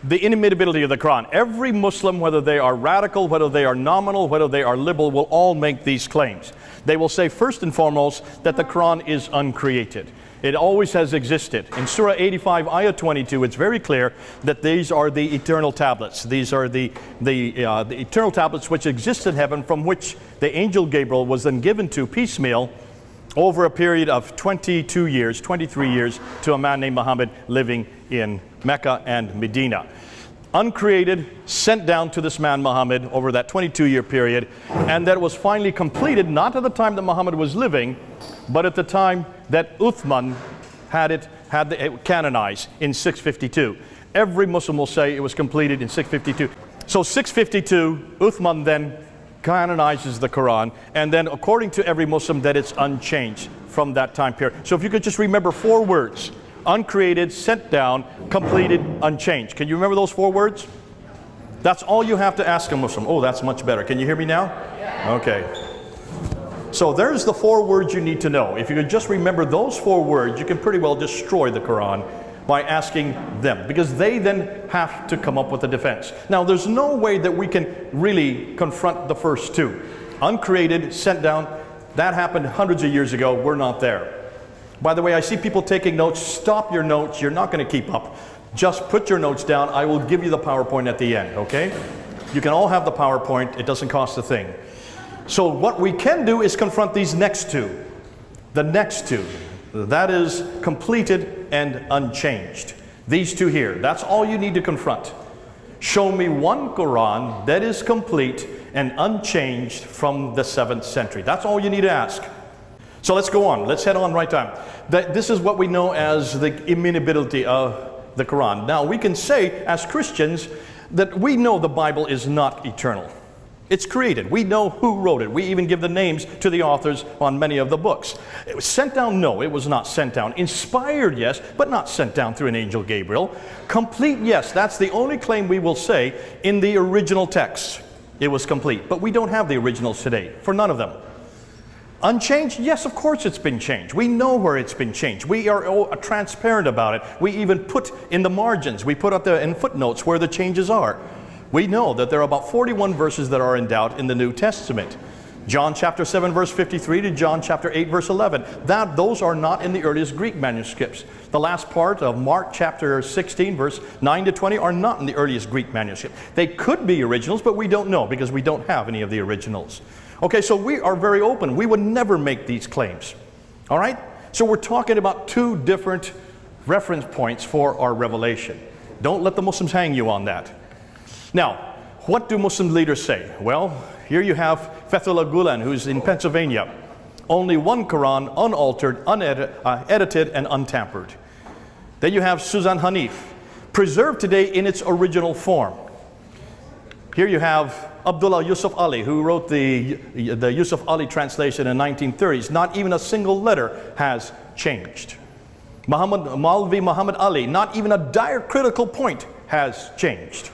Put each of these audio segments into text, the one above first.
the inimitability of the Qur'an. Every Muslim, whether they are radical, whether they are nominal, whether they are liberal, will all make these claims. They will say first and foremost that the Qur'an is uncreated. It always has existed. In Surah 85, Ayah 22, it's very clear that these are the eternal tablets. These are the eternal tablets which exist in heaven, from which the angel Gabriel was then given to piecemeal over a period of 22 years, 23 years, to a man named Muhammad living in Mecca and Medina. Uncreated, sent down to this man Muhammad over that 22-year period, and that was finally completed not at the time that Muhammad was living, but at the time that Uthman had it canonized in 652. Every Muslim will say it was completed in 652. So 652, Uthman then canonizes the Quran, and then according to every Muslim that it's unchanged from that time period. So if you could just remember 4 words: uncreated, sent down, completed, unchanged. Can you remember those 4 words? That's all you have to ask a Muslim. Oh, that's much better. Can you hear me now? Yeah. Okay. So there's the 4 words you need to know. If you could just remember those 4 words, you can pretty well destroy the Quran by asking them, because they then have to come up with a defense. Now, there's no way that we can really confront the first 2. Uncreated, sent down, that happened hundreds of years ago. We're not there. By the way, I see people taking notes. Stop your notes. You're not going to keep up. Just put your notes down. I will give you the PowerPoint at the end, okay? You can all have the PowerPoint. It doesn't cost a thing. So what we can do is confront these next 2. The next 2. That is completed and unchanged. These 2 here. That's all you need to confront. Show me one Quran that is complete and unchanged from the 7th century. That's all you need to ask. So let's go on. Let's head on right down. This is what we know as the immutability of the Quran. Now, we can say as Christians that we know the Bible is not eternal. It's created. We know who wrote it. We even give the names to the authors on many of the books. It was sent down? No, it was not sent down. Inspired, yes, but not sent down through an angel Gabriel. Complete, yes. That's the only claim we will say in the original text. It was complete. But we don't have the originals today, for none of them. Unchanged? Yes, of course it's been changed. We know where it's been changed. We are transparent about it. We even put in the margins, we put up in footnotes where the changes are. We know that there are about 41 verses that are in doubt in the New Testament. John chapter 7 verse 53 to John chapter 8 verse 11. Those are not in the earliest Greek manuscripts. The last part of Mark chapter 16 verse 9 to 20 are not in the earliest Greek manuscript. They could be originals, but we don't know because we don't have any of the originals. Okay, so we are very open. We would never make these claims. All right? So we're talking about 2 different reference points for our revelation. Don't let the Muslims hang you on that. Now, what do Muslim leaders say? Well, here you have Fethullah Gulen, who's in Pennsylvania. Only one Quran, unaltered, unedited, and untampered. Then you have Suzanne Hanif, preserved today in its original form. Here you have Abdullah Yusuf Ali, who wrote the Yusuf Ali translation in the 1930s. Not even a single letter has changed. Maulvi Muhammad Ali, not even a diacritical point has changed.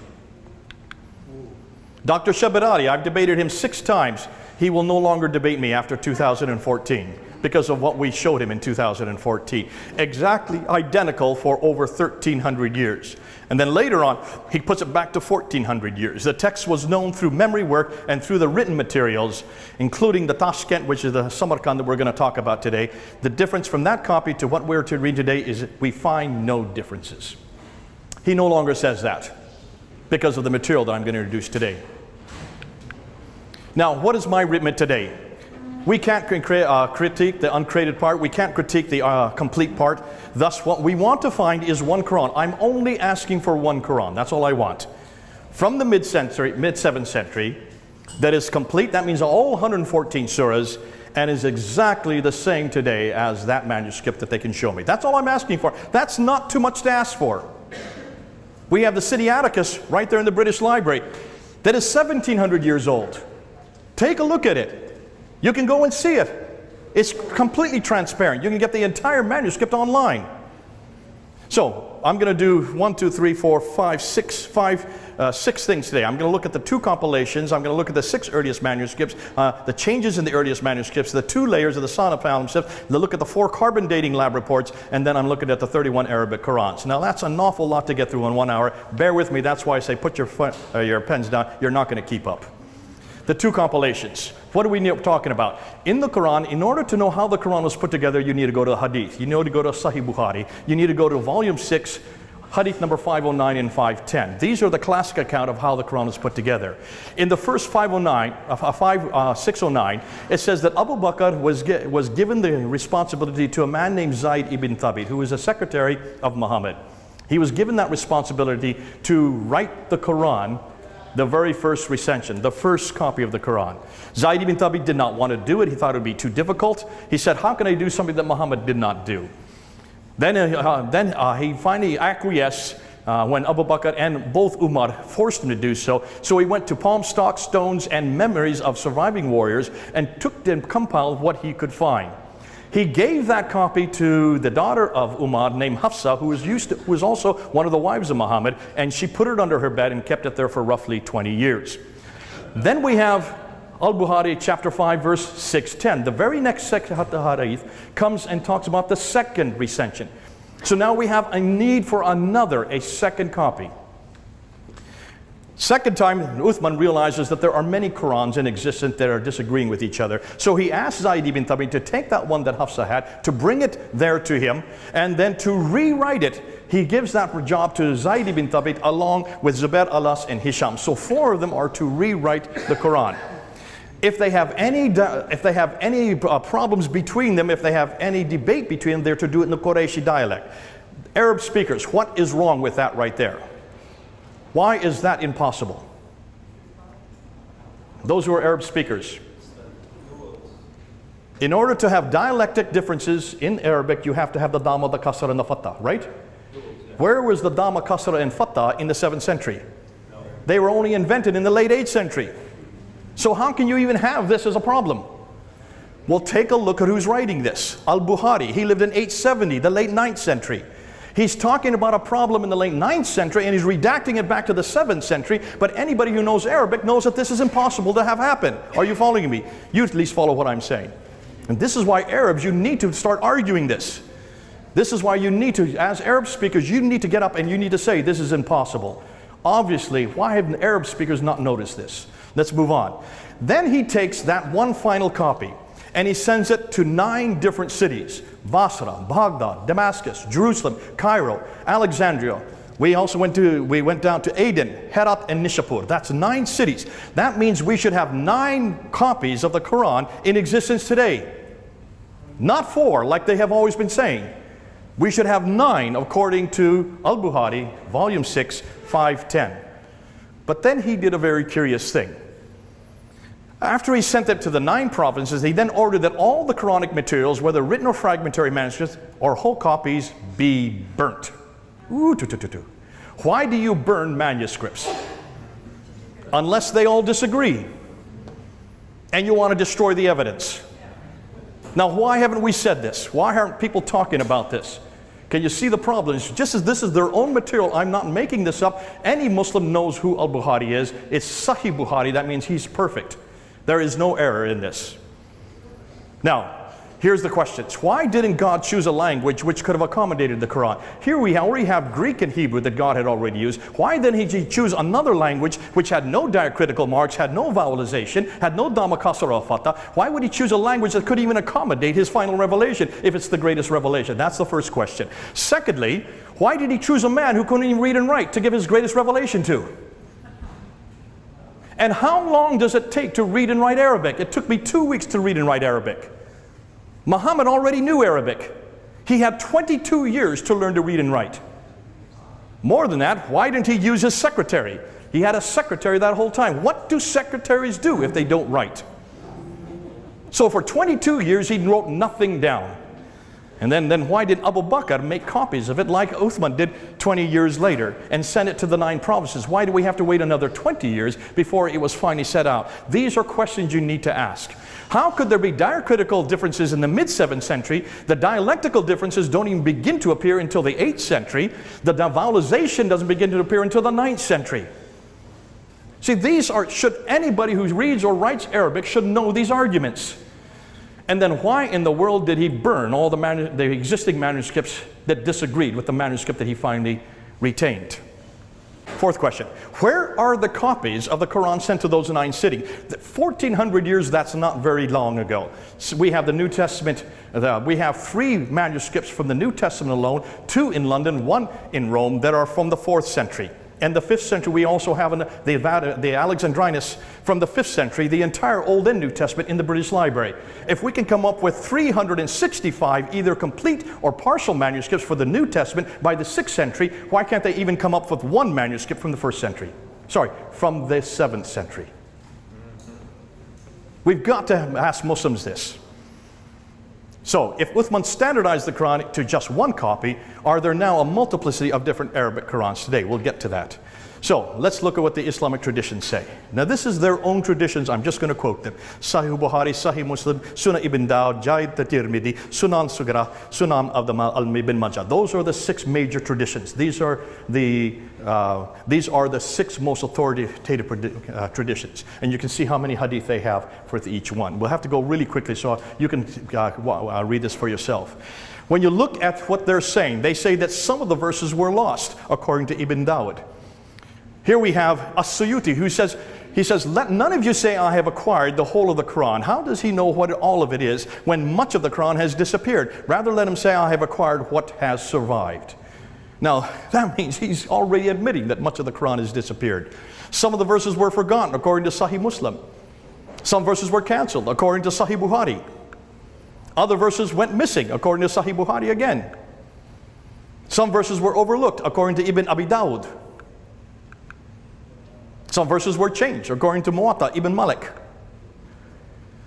Dr. Shabarati, I've debated him 6 times. He will no longer debate me after 2014 because of what we showed him in 2014. Exactly identical for over 1,300 years. And then later on, he puts it back to 1,400 years. The text was known through memory work and through the written materials, including the Tashkent, which is the Samarkand that we're going to talk about today. The difference from that copy to what we're to read today is we find no differences. He no longer says that because of the material that I'm going to introduce today. Now, what is my written today? We can't critique the uncreated part. We can't critique the complete part. Thus, what we want to find is one Quran. I'm only asking for one Quran. That's all I want. From the mid-7th century, that is complete. That means all 114 surahs, and is exactly the same today as that manuscript that they can show me. That's all I'm asking for. That's not too much to ask for. We have the Sinaiticus right there in the British Library that is 1,700 years old. Take a look at it. You can go and see it. It's completely transparent. You can get the entire manuscript online. So I'm going to do 6 things today. I'm going to look at the 2 compilations. I'm going to look at the 6 earliest manuscripts, the changes in the earliest manuscripts, the 2 layers of the Sana manuscripts, the look at the 4 carbon dating lab reports, and then I'm looking at the 31 Arabic Qurans. Now that's an awful lot to get through in 1 hour. Bear with me. That's why I say put your pens down. You're not going to keep up. The 2 compilations. What are we talking about? In the Quran, in order to know how the Quran was put together, you need to go to the Hadith. You need to go to Sahih Bukhari. You need to go to volume 6, Hadith number 509 and 510. These are the classic account of how the Quran was put together. In the first 609, it says that Abu Bakr was given the responsibility to a man named Zayd ibn Thabit, who was a secretary of Muhammad. He was given that responsibility to write the Quran, the very first recension, the first copy of the Quran. Zayd ibn Thabit did not want to do it. He thought it would be too difficult. He said, how can I do something that Muhammad did not do? Then he finally acquiesced when Abu Bakr and both Umar forced him to do so. So he went to palm stalks, stones, and memories of surviving warriors and compiled what he could find. He gave that copy to the daughter of Umar named Hafsa, who was also one of the wives of Muhammad, and she put it under her bed and kept it there for roughly 20 years. Then we have Al-Bukhari chapter 5 verse 610. The very next section of the Hadith comes and talks about the second recension. So now we have a need for a second copy. Second time, Uthman realizes that there are many Qurans in existence that are disagreeing with each other. So he asked Zayd ibn Thabit to take that one that Hafsa had, to bring it there to him, and then to rewrite it. He gives that job to Zayd ibn Thabit along with Zubair Alas and Hisham. So 4 of them are to rewrite the Quran. If they have any problems between them, if they have any debate between them, they're to do it in the Qurayshi dialect. Arab speakers, what is wrong with that right there? Why is that impossible? Those who are Arab speakers. In order to have dialectic differences in Arabic, you have to have the Dhamma, the Kasra, and the Fattah, right? Where was the Dhamma, Kasra, and Fattah in the 7th century? They were only invented in the late 8th century. So how can you even have this as a problem? Well, take a look at who's writing this. Al-Bukhari, he lived in 870, the late 9th century. He's talking about a problem in the late 9th century and he's redacting it back to the 7th century, but anybody who knows Arabic knows that this is impossible to have happen. Are you following me? You at least follow what I'm saying. And this is why Arabs, you need to start arguing this. This is why you need to, as Arab speakers, you need to get up and you need to say this is impossible. Obviously, why have Arab speakers not noticed this? Let's move on. Then he takes that one final copy and he sends it to 9 different cities: Basra, Baghdad, Damascus, Jerusalem, Cairo, Alexandria. We went down to Aden, Herat, and Nishapur. That's 9 cities. That means we should have 9 copies of the Quran in existence today. Not 4, like they have always been saying. We should have 9, according to Al-Bukhari, volume 6, 510. But then he did a very curious thing. After he sent it to the 9 provinces, he then ordered that all the Quranic materials, whether written or fragmentary manuscripts or whole copies, be burnt. Why do you burn manuscripts? Unless they all disagree and you want to destroy the evidence. Now, why haven't we said this? Why aren't people talking about this? Can you see the problem? Just as this is their own material, I'm not making this up. Any Muslim knows who Al-Bukhari is. It's Sahih Bukhari. That means he's perfect. There is no error in this. Now, here's the questions. Why didn't God choose a language which could have accommodated the Quran? Here we already have Greek and Hebrew that God had already used. Why didn't he choose another language which had no diacritical marks, had no vowelization, had no Dhamma, Kasra, or Fattah? Why would he choose a language that could even accommodate his final revelation if it's the greatest revelation? That's the first question. Secondly, why did he choose a man who couldn't even read and write to give his greatest revelation to? And how long does it take to read and write Arabic? It took me 2 weeks to read and write Arabic. Muhammad already knew Arabic. He had 22 years to learn to read and write. More than that, why didn't he use his secretary? He had a secretary that whole time. What do secretaries do if they don't write? So for 22 years, he wrote nothing down. And then why did Abu Bakr make copies of it like Uthman did 20 years later and send it to the 9 provinces? Why do we have to wait another 20 years before it was finally set out? These are questions you need to ask. How could there be diacritical differences in the mid-7th century? The dialectical differences don't even begin to appear until the 8th century. The vowelization doesn't begin to appear until the 9th century. See, these are, should anybody who reads or writes Arabic should know these arguments. And then why in the world did he burn all the existing manuscripts that disagreed with the manuscript that he finally retained? 4th question, where are the copies of the Quran sent to those 9 cities? 1400 years, that's not very long ago. So we have the New Testament, we have 3 manuscripts from the New Testament alone, 2 in London, 1 in Rome, that are from the 4th century. And the 5th century, we also have the Alexandrinus from the 5th century, the entire Old and New Testament in the British Library. If we can come up with 365 either complete or partial manuscripts for the New Testament by the 6th century, why can't they even come up with 1 manuscript from the 1st century? Sorry, from the 7th century. We've got to ask Muslims this. So, if Uthman standardized the Quran to just 1 copy, are there now a multiplicity of different Arabic Qurans today? We'll get to that. So, let's look at what the Islamic traditions say. Now, this is their own traditions. I'm just going to quote them. Sahih Bukhari, Sahih Muslim, Sunan Ibn Dawud, Jaid Tirmidhi, Sunan Sugra, Sunan of the Ibn Majah. Those are the 6 major traditions. These are the 6 most authoritative traditions. And you can see how many hadith they have for each one. We'll have to go really quickly so you can read this for yourself. When you look at what they're saying, they say that some of the verses were lost, according to Ibn Dawud. Here we have As-Suyuti, who says, let none of you say I have acquired the whole of the Quran. How does he know what all of it is when much of the Quran has disappeared? Rather let him say I have acquired what has survived. Now, that means he's already admitting that much of the Quran has disappeared. Some of the verses were forgotten, according to Sahih Muslim. Some verses were cancelled, according to Sahih Bukhari. Other verses went missing, according to Sahih Bukhari again. Some verses were overlooked, according to Ibn Abi Dawud. Some verses were changed, according to Muwatta, Ibn Malik.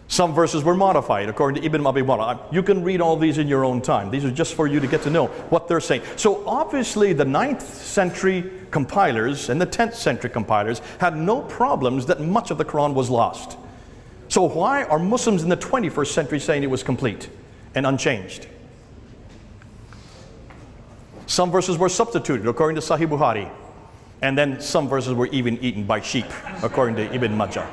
Some verses were modified, according to Ibn Abi Wara. You can read all these in your own time. These are just for you to get to know what they're saying. So obviously the 9th century compilers and the 10th century compilers had no problems that much of the Quran was lost. So why are Muslims in the 21st century saying it was complete and unchanged? Some verses were substituted, according to Sahih Bukhari. And then some verses were even eaten by sheep, according to Ibn Majah.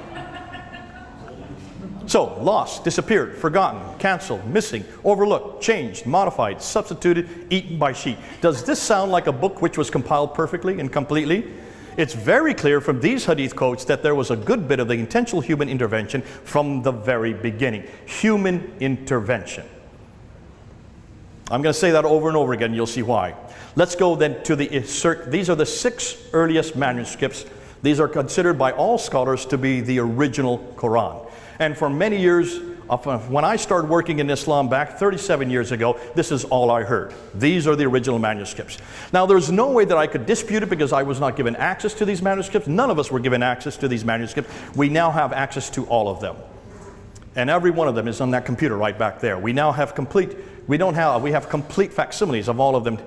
So, lost, disappeared, forgotten, cancelled, missing, overlooked, changed, modified, substituted, eaten by sheep. Does this sound like a book which was compiled perfectly and completely? It's very clear from these hadith quotes that there was a good bit of the intentional human intervention from the very beginning. Human intervention. I'm going to say that over and over again, you'll see why. Let's go then to these are the 6 earliest manuscripts. These are considered by all scholars to be the original Quran. And for many years, when I started working in Islam back 37 years ago, this is all I heard. These are the original manuscripts. Now, there's no way that I could dispute it because I was not given access to these manuscripts. None of us were given access to these manuscripts. We now have access to all of them. And every one of them is on that computer right back there. We now have we have complete facsimiles of all of them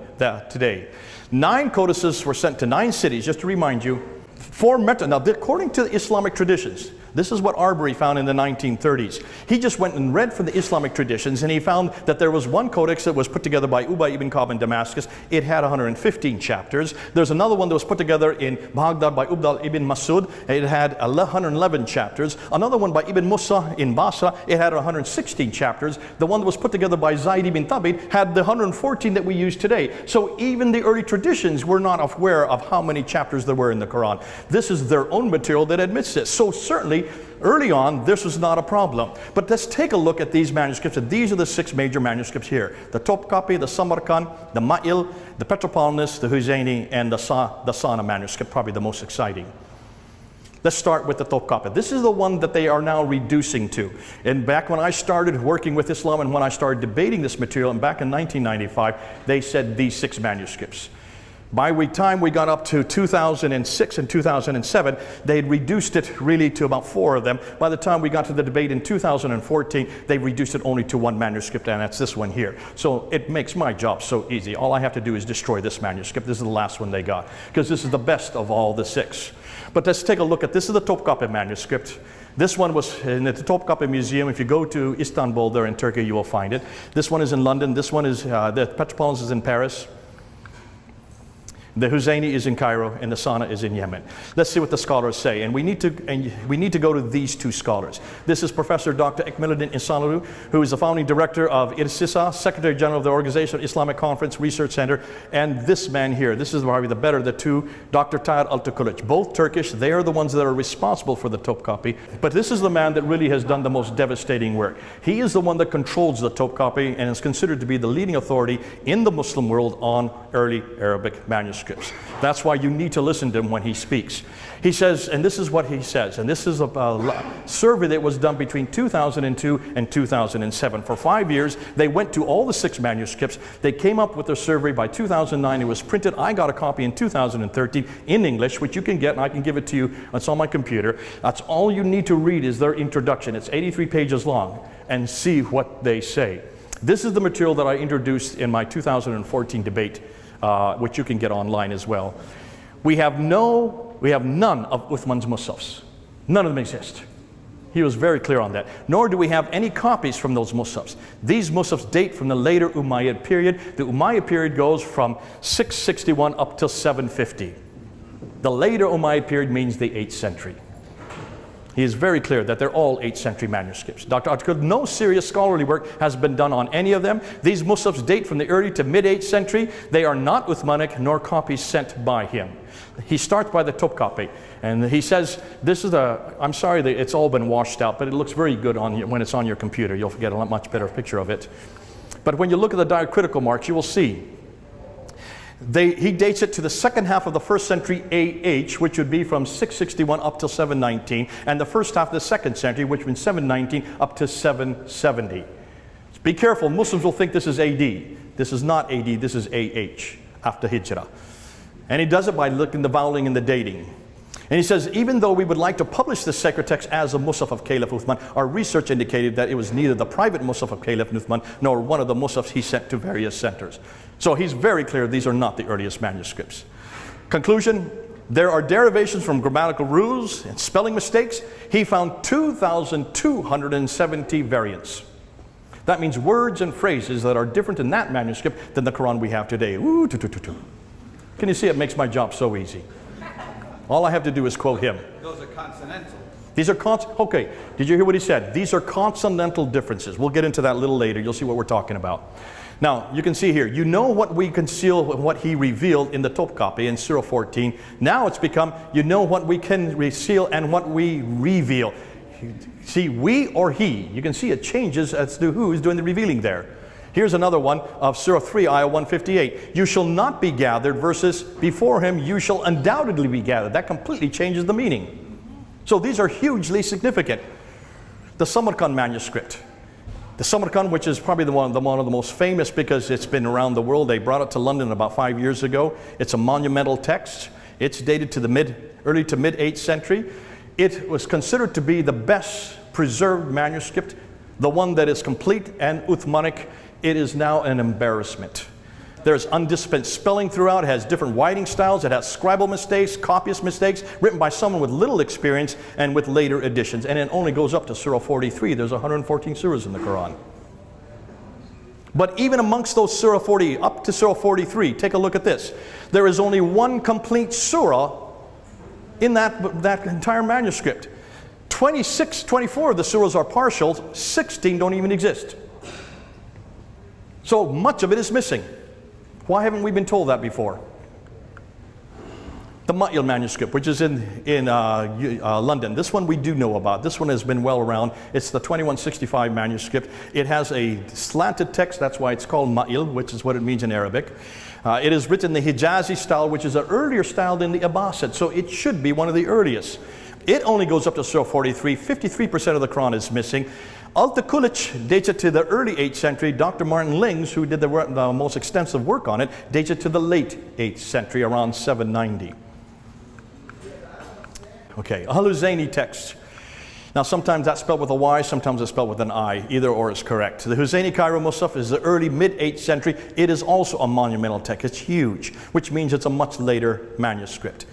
today. 9 codices were sent to 9 cities, just to remind you. 4 now, according to the Islamic traditions, this is what Arbery found in the 1930s. He just went and read from the Islamic traditions, and he found that there was one codex that was put together by Ubay ibn Ka'b in Damascus. It had 115 chapters. There's another one that was put together in Baghdad by Ubdal ibn Masud. It had 111 chapters. Another one by Ibn Musa in Basra. It had 116 chapters. The one that was put together by Zayd ibn Thabit had the 114 that we use today. So even the early traditions were not aware of how many chapters there were in the Quran. This is their own material that admits this. So certainly, early on, this was not a problem. But let's take a look at these manuscripts. And these are the 6 major manuscripts here. The Topkapi, the Samarkand, the Ma'il, the Petropolitan, the Huzayni, and the Sana manuscript, probably the most exciting. Let's start with the Topkapi. This is the one that they are now reducing to. And back when I started working with Islam and when I started debating this material, and back in 1995, they said these 6 manuscripts. By the time we got up to 2006 and 2007, they had reduced it really to about 4 of them. By the time we got to the debate in 2014, they reduced it only to 1 manuscript, and that's this one here. So it makes my job so easy. All I have to do is destroy this manuscript. This is the last one they got, because this is the best of all the 6. But let's take a look at, this is the Topkapi manuscript. This one was in the Topkapi Museum. If you go to Istanbul there in Turkey, you will find it. This one is in London. This one is, the Petropolis is in Paris. The Husseini is in Cairo, and the Sana is in Yemen. Let's see what the scholars say. And we need to go to these 2 scholars. This is Professor Dr. Ekmeluddin İhsanoğlu, who is the founding director of IRSİSA, Secretary General of the Organization of Islamic Conference Research Center, and this man here. This is probably the better of the 2, Dr. Tayyar Altıkılıç. Both Turkish. They are the ones that are responsible for the Topkapi. But this is the man that really has done the most devastating work. He is the one that controls the Topkapi and is considered to be the leading authority in the Muslim world on early Arabic manuscripts. That's why you need to listen to him when he speaks. He says, and this is what he says, and this is a survey that was done between 2002 and 2007. For 5 years, they went to all the 6 manuscripts. They came up with their survey. By 2009, it was printed. I got a copy in 2013 in English, which you can get, and I can give it to you. It's on my computer. That's all you need to read is their introduction. It's 83 pages long, and see what they say. This is the material that I introduced in my 2014 debate, which you can get online as well. We have none of Uthman's Musafs. None of them exist. He was very clear on that. Nor do we have any copies from those Musafs. These Musafs date from the later Umayyad period. The Umayyad period goes from 661 up till 750. The later Umayyad period means the 8th century. He is very clear that they're all 8th century manuscripts. Dr. Altıkılıç, no serious scholarly work has been done on any of them. These Musafs date from the early to mid 8th century. They are not Uthmanic nor copies sent by him. He starts by the Topkapi, and he says, this is I'm sorry that it's all been washed out, but it looks very good on you when it's on your computer. You'll get a much better picture of it. But when you look at the diacritical marks, you will see he dates it to the second half of the 1st century AH, which would be from 661 up till 719, and the first half of the 2nd century, which would be 719 up to 770. Be careful, Muslims will think this is AD. This is not AD, this is AH, after Hijrah. And he does it by looking the voweling and the dating. And he says, even though we would like to publish this sacred text as a Musaf of Caliph Uthman, our research indicated that it was neither the private Musaf of Caliph Uthman nor one of the Musafs he sent to various centers. So he's very clear these are not the earliest manuscripts. Conclusion, there are derivations from grammatical rules and spelling mistakes. He found 2,270 variants. That means words and phrases that are different in that manuscript than the Quran we have today. Ooh, Can you see it makes my job so easy? All I have to do is quote him. Those are consonantal. These are okay, did you hear what he said? These are consonantal differences. We'll get into that a little later. You'll see what we're talking about. Now, you can see here, you know what we conceal, what he revealed in the Topkapi in Surah 14. Now it's become, you know what we can conceal and what we reveal. See, we or he. You can see it changes as to who is doing the revealing there. Here's another one of Surah 3, Ayah 158. You shall not be gathered versus before him you shall undoubtedly be gathered. That completely changes the meaning. So these are hugely significant. The Samarkand manuscript. The Samarkand, which is probably one of the most famous because it's been around the world. They brought it to London about 5 years ago. It's a monumental text. It's dated to the early to mid 8th century. It was considered to be the best preserved manuscript, the one that is complete and Uthmanic. It is now an embarrassment. There's undisciplined spelling throughout. It has different writing styles. It has scribal mistakes, copyist mistakes, written by someone with little experience and with later additions. And it only goes up to Surah 43. There's 114 surahs in the Quran. But even amongst those Surah 40, up to Surah 43, take a look at this. There is only one complete surah in that entire manuscript. 24 of the surahs are partial, 16 don't even exist. So much of it is missing. Why haven't we been told that before? The Ma'il manuscript, which is in London. This one we do know about. This one has been well around. It's the 2165 manuscript. It has a slanted text. That's why it's called Ma'il, which is what it means in Arabic. It is written in the Hijazi style, which is an earlier style than the Abbasid. So it should be one of the earliest. It only goes up to Surah 43. 53% of the Quran is missing. Alta-Kulich dates it to the early 8th century. Dr. Martin Lings, who did the most extensive work on it, dates it to the late 8th century, around 790. Okay, Al-Huzayni text. Now sometimes that's spelled with a Y, sometimes it's spelled with an I. Either or is correct. The Huzayni Cairo Musaf is the early mid-8th century. It is also a monumental text. It's huge, which means it's a much later manuscript.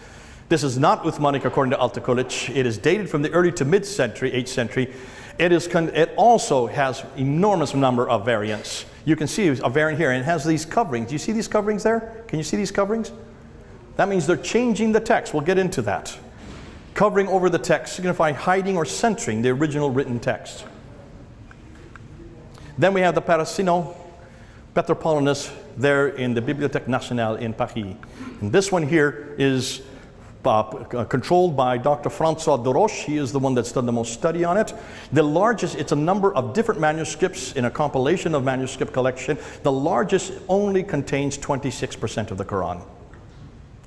This is not Uthmanic according to Alta-Kulich. It is dated from the early to mid-century, 8th century. It also has enormous number of variants. You can see a variant here, and it has these coverings. Do you see these coverings there? Can you see these coverings? That means they're changing the text. We'll get into that. Covering over the text, signifying hiding or centering the original written text. Then we have the Parasino Petropolitanus there in the Bibliothèque Nationale in Paris. And this one here is controlled by Dr. Francois Doroche. He is the one that's done the most study on it. The largest, it's a number of different manuscripts in a compilation of manuscript collection. The largest only contains 26% of the Quran.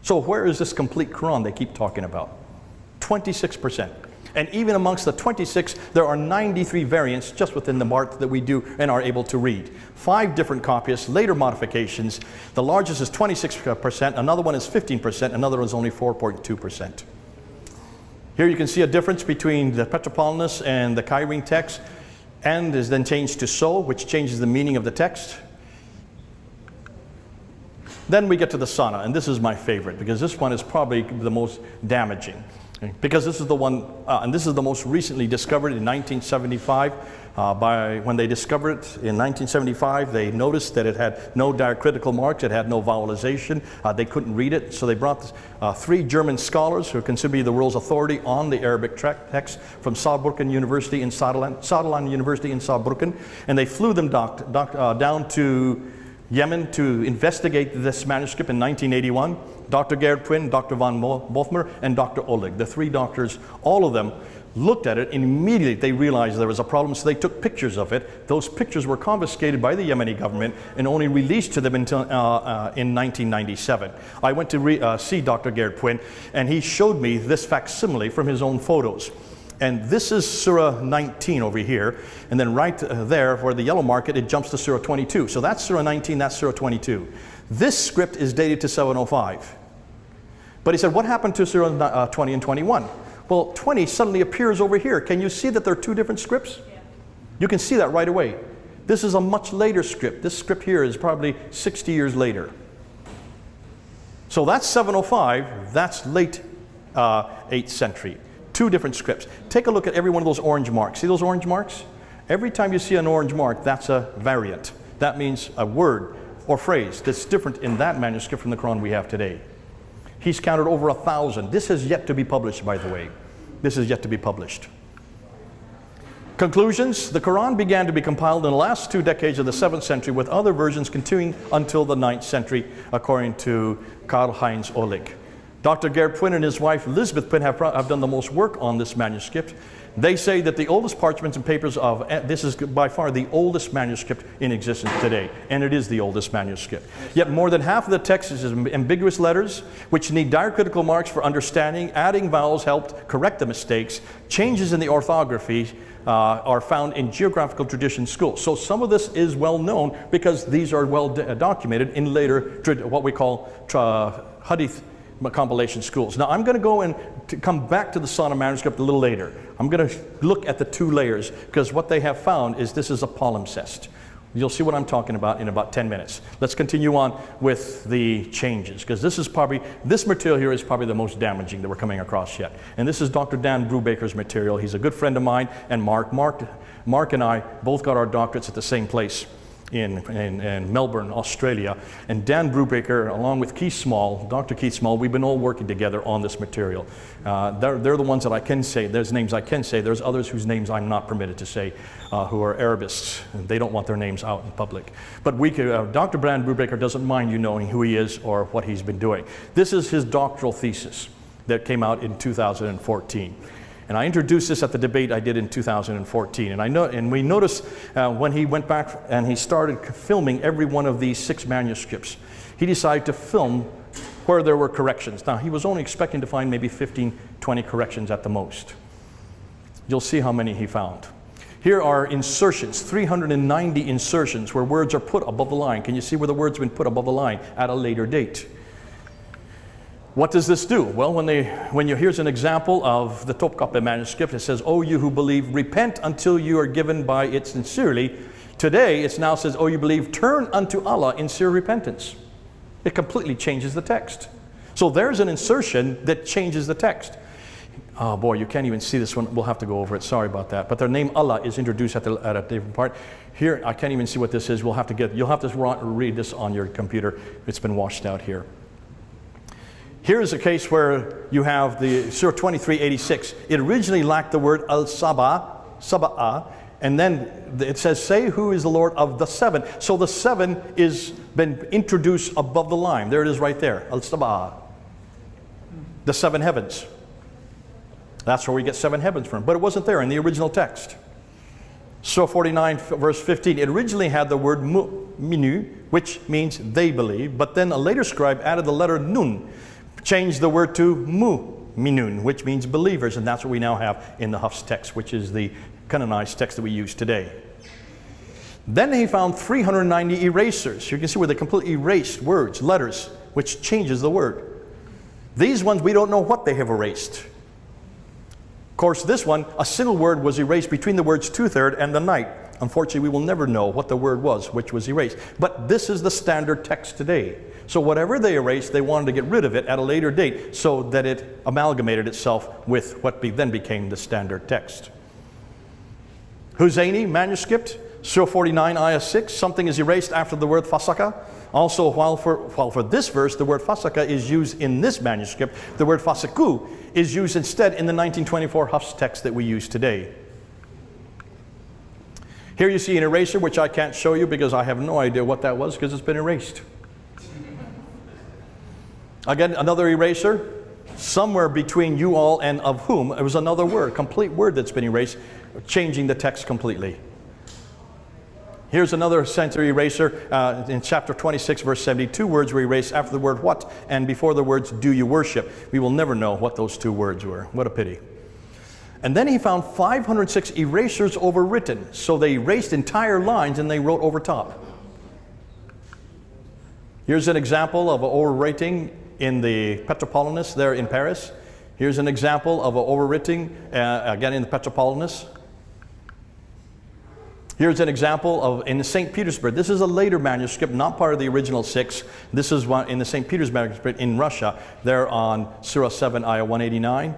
So where is this complete Quran they keep talking about? 26%. And even amongst the 26, there are 93 variants just within the mark that we do and are able to read. 5 different copies, later modifications. The largest is 26%, another one is 15%, another one is only 4.2%. Here you can see a difference between the Petropolitanus and the Cairene text. And is then changed to so, which changes the meaning of the text. Then we get to the Sana, and this is my favorite because this one is probably the most damaging. Because this is the one, and this is the most recently discovered in 1975. When they discovered it in 1975, they noticed that it had no diacritical marks, it had no vowelization, they couldn't read it. So they brought 3 German scholars who are considered to be the world's authority on the Arabic text from Saarbrücken University in Saarland University in Saarbrücken, and they flew them down to Yemen to investigate this manuscript in 1981. Dr. Gerhard Quinn, Dr. von Bothmer, and Dr. Oleg. The 3 doctors, all of them, looked at it and immediately they realized there was a problem, so they took pictures of it. Those pictures were confiscated by the Yemeni government and only released to them until in 1997. I went to see Dr. Gerhard Quinn, and he showed me this facsimile from his own photos. And this is Surah 19 over here, and then right there where the yellow mark it jumps to Surah 22. So that's Surah 19, that's Surah 22. This script is dated to 705. But he said, what happened to Surah 20 and 21? Well, 20 suddenly appears over here. Can you see that there are 2 different scripts? Yeah. You can see that right away. This is a much later script. This script here is probably 60 years later. So that's 705, that's late 8th century. 2 different scripts. Take a look at every one of those orange marks. See those orange marks? Every time you see an orange mark, that's a variant. That means a word or phrase that's different in that manuscript from the Quran we have today. He's counted over 1,000. This has yet to be published, by the way. This is yet to be published. Conclusions. The Quran began to be compiled in the last 2 decades of the 7th century, with other versions continuing until the 9th century, according to Karl-Heinz Oleg. Dr. Gerhard Quinn and his wife Elizabeth Quinn have done the most work on this manuscript. They say that the oldest parchments and papers of this is by far the oldest manuscript in existence today, and it is the oldest manuscript. Yet more than half of the text is ambiguous letters, which need diacritical marks for understanding. Adding vowels helped correct the mistakes. Changes in the orthography are found in geographical tradition schools. So some of this is well known because these are well documented in later what we call hadith compilation schools. Now I'm going to go and come back to the Sana manuscript a little later. I'm going to look at the 2 layers because what they have found is this is a palimpsest. You'll see what I'm talking about in about 10 minutes. Let's continue on with the changes because this material here is probably the most damaging that we're coming across yet. And this is Dr. Dan Brubaker's material. He's a good friend of mine, and Mark and I both got our doctorates at the same place in Melbourne, Australia. And Dan Brubaker, along with Keith Small, Dr. Keith Small, we've been all working together on this material. They're the ones that I can say. There's names I can say. There's others whose names I'm not permitted to say, who are Arabists. They don't want their names out in public. But Dr. Dan Brubaker doesn't mind you knowing who he is or what he's been doing. This is his doctoral thesis that came out in 2014. And I introduced this at the debate I did in 2014. And we noticed when he went back and he started filming every one of these 6 manuscripts, he decided to film where there were corrections. Now, he was only expecting to find maybe 15, 20 corrections at the most. You'll see how many he found. Here are insertions, 390 insertions where words are put above the line. Can you see where the words have been put above the line at a later date? What does this do? Well, here's an example of the Topkapi manuscript. It says, "O you who believe, repent until you are given by it sincerely." Today, it now says, "O you believe, turn unto Allah in sincere repentance." It completely changes the text. So there's an insertion that changes the text. Oh boy, you can't even see this one. We'll have to go over it. Sorry about that. But their name Allah is introduced at a different part. Here, I can't even see what this is. You'll have to read this on your computer. It's been washed out here. Here's a case where you have the Surah 23:86. It originally lacked the word al-sabah, and then it says, "Say who is the Lord of the seven." So the seven is been introduced above the line. There it is right there, al-sabah. The seven heavens. That's where we get seven heavens from. But it wasn't there in the original text. Surah 49 verse 15, it originally had the word mu'minu, which means they believe, but then a later scribe added the letter nun, changed the word to mu'minun, which means believers, and that's what we now have in the Hafs text, which is the canonized text that we use today. Then he found 390 erasers. You can see where they completely erased words, letters, which changes the word. These ones, we don't know what they have erased. Of course, this one, a single word was erased between the words two-third and the night. Unfortunately, we will never know what the word was which was erased. But this is the standard text today. So whatever they erased, they wanted to get rid of it at a later date so that it amalgamated itself with what then became the standard text. Husayni manuscript, Surah 49, Ayah 6, something is erased after the word fasaka. Also, while for this verse, the word fasaka is used in this manuscript, the word fasaku is used instead in the 1924 Hafs text that we use today. Here you see an eraser, which I can't show you because I have no idea what that was because it's been erased. Again, another eraser, somewhere between you all and of whom, it was another word, complete word that's been erased, changing the text completely. Here's another center eraser in chapter 26, verse 72. Words were erased after the word what and before the words do you worship. We will never know what those two words were. What a pity. And then he found 506 erasers overwritten. So they erased entire lines and they wrote over top. Here's an example of an overwriting in the Petropolitanus there in Paris. Here's an example of an overwriting again in the Petropolitanus. Here's an example of in St. Petersburg. This is a later manuscript, not part of the original 6. This is one in the St. Petersburg manuscript in Russia. They're on Surah 7, Ayah 189.